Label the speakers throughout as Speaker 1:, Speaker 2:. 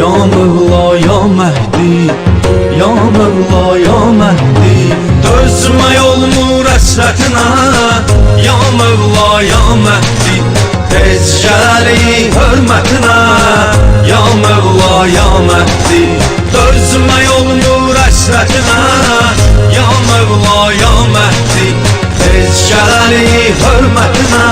Speaker 1: Ya Mevla ya Mehdi, ya Mevla ya Mehdi, dözmək olmur əsrətinə. Ya Mevla ya Mehdi, tez gəli hörmətinə. Ya Mevla ya Mehdi, dözmək olmur əsrətinə. Ya Mevla ya Mehdi, tez gəli hörmətinə.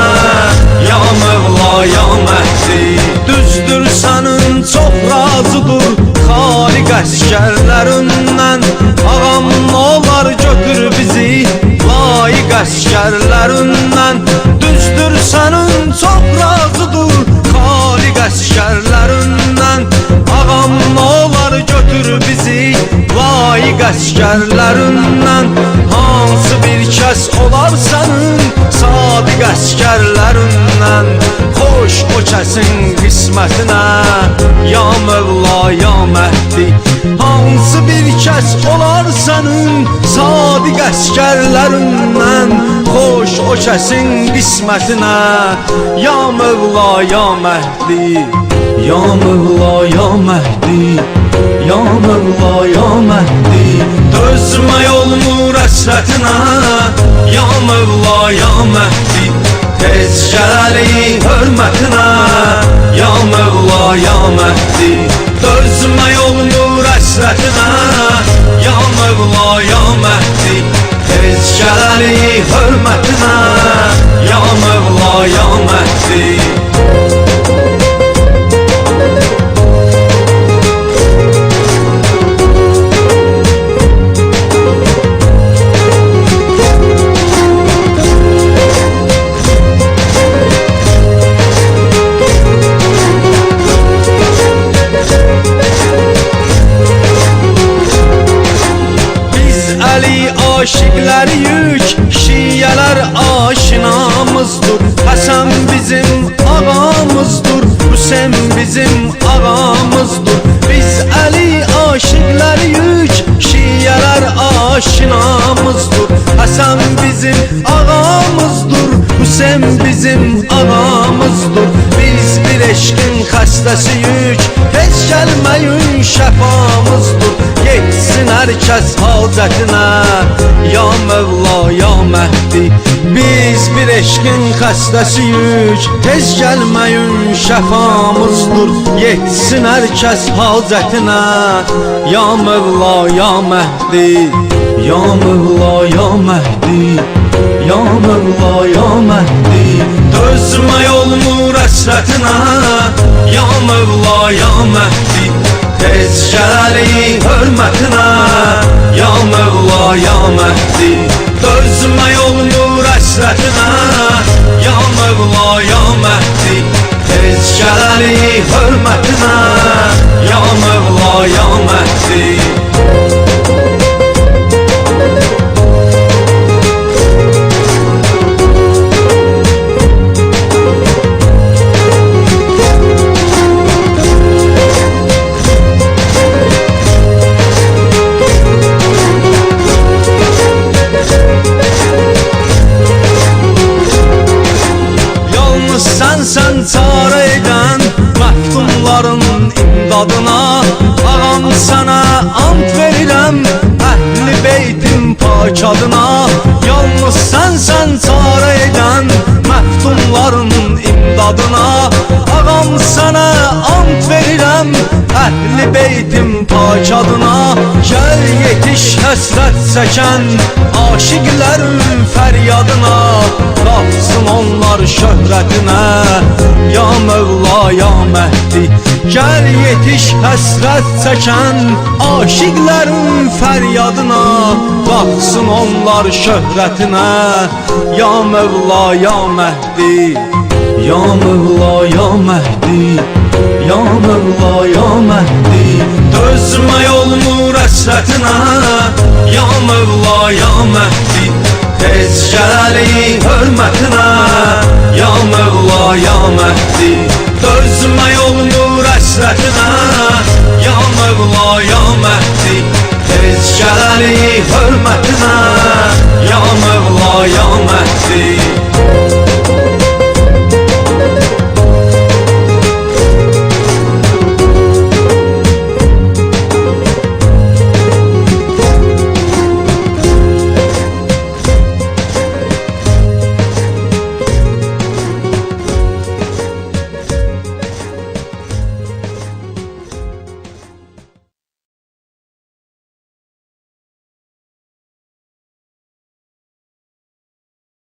Speaker 1: Ya Mevla ya Mehdi, düzdür sənin çox razıdır xaliq əskərlərindən. Ağam olar götür bizi layiq əskərlərindən. Düzdür sənin çox razıdır xaliq əskərlərindən. Ağam olar götür bizi layiq əskərlərindən. Hansı bir kəs olar sənin sadiq əskərlərindən. Xoş o kəsin qismətinə. Ya Mevla ya Mehdi, hansı bir kəs olar sənin sadiq əskərlərindən. Xoş o kəsin qismətinə. Ya Mevla ya Mehdi, ya Mevla ya Mehdi, ya Mevla ya Mehdi, dözmək olmur əsrətinə. Ya Mevla ya Mehdi, tez gəli hörmətinə. Ya Mevla ya Mehdi, dözmək olmur əsrətinə. Ya Mevla ya Mehdi, tez gəli hörmətinə. Ya Mevla ya Mehdi. Aşıqlarıyıq, şiyələr aşinamızdır. Həsən bizim ağamızdır, Hüseyin bizim ağamızdır. Biz Əli aşıqlarıyıq, şiyələr aşinamızdır. Həsən bizim ağamızdır, Hüseyin bizim ağamızdır. Biz bir eşqin xəstəsiyik, heç gəlməyin şəfamızdır. Getsin hər kəs hacətinə. Ya Mevla ya Mehdi, biz bir eşqin xəstəsiyik, tez gəlməyin şəfamızdır. Yetsin hər kəs hacətinə. Ya Mevla ya Mehdi, ya Mevla ya Mehdi, ya Mevla ya Mehdi, dözmək olmur əsrətinə. Ya Mevla ya Mehdi, tez gəli hörmətinə. Ya Mevla ya Mehdi, dözmək olmur əsrətinə. Ya Mevla ya Mehdi, tez gəli hörmətinə. Ya Mevla ya Mehdi. Sən çarə edən məhdumların imdadına. Ağam sənə ant verirəm Əhl-i Beytin pak adına. Yalnız sən çarə edən məhdumların imdadına. Ağam sənə ant verirəm Əhl-i Beytin pak adına. Gəl yetiş həsrət çəkən aşiqlərin fəryadına. Qalxsın onlar şöhrətinə. Ya Mevla ya Mehdi, gəl yetiş həsrət çəkən aşiqlərin fəryadına. Qalxsın onlar şöhrətinə. Ya Mevla ya Mehdi, ya Mevla ya Mehdi, ya Mevla ya Mehdi, dözmək olmur əsrətinə. Ya Mevla ya Mehdi, tez gəli hörmətinə. Ya Mevla ya Mehdi, dözmək olmur əsrətinə. Ya Mevla ya Mehdi, tez gəli hörmətinə. Ya